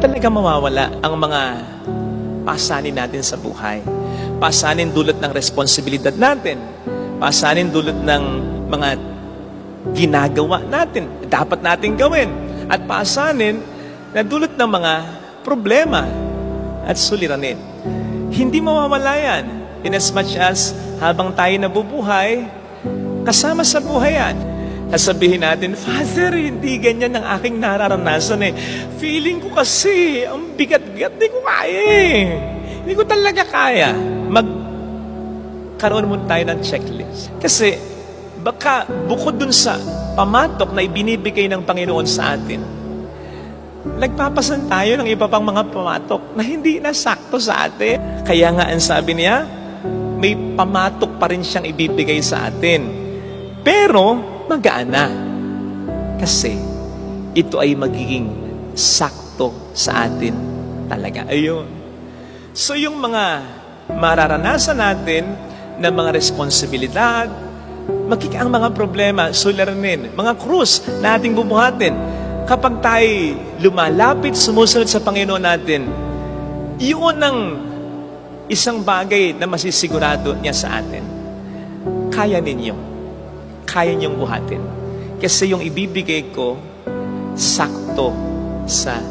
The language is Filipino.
talaga mawawala ang mga pasanin natin sa buhay. Pasanin dulot ng responsibilidad natin. Pasanin dulot ng mga ginagawa natin, dapat natin gawin. At pasanin na dulot ng mga problema at suliranin. Hindi mawawala yan. In as much as habang tayo nabubuhay, kasama sa buhay yan. Sasabihin natin, Father, hindi ganyan ang aking nararanasan eh. Feeling ko kasi, ang bigat-bigat, hindi ko kaya eh. Hindi ko talaga kaya. Magkaroon muna tayo ng checklist. Kasi, baka bukod dun sa pamatok na ibinibigay ng Panginoon sa atin, nagpapasan tayo ng iba pang mga pamatok na hindi na sakto sa atin. Kaya nga ang sabi niya, may pamatok pa rin siyang ibibigay sa atin. Pero, magaan na. Kasi, ito ay magiging sakto sa atin talaga. Ayun. So, yung mga mararanasan natin na mga responsibilidad, magiging ang mga problema, suliranin, mga krus na ating bubuhatin. Kapag tayo lumalapit, sumusunod sa Panginoon natin, yun ang isang bagay na masisigurado niya sa atin. Kaya ninyo. Kaya niyong buhatin. Kasi yung ibibigay ko, sakto sa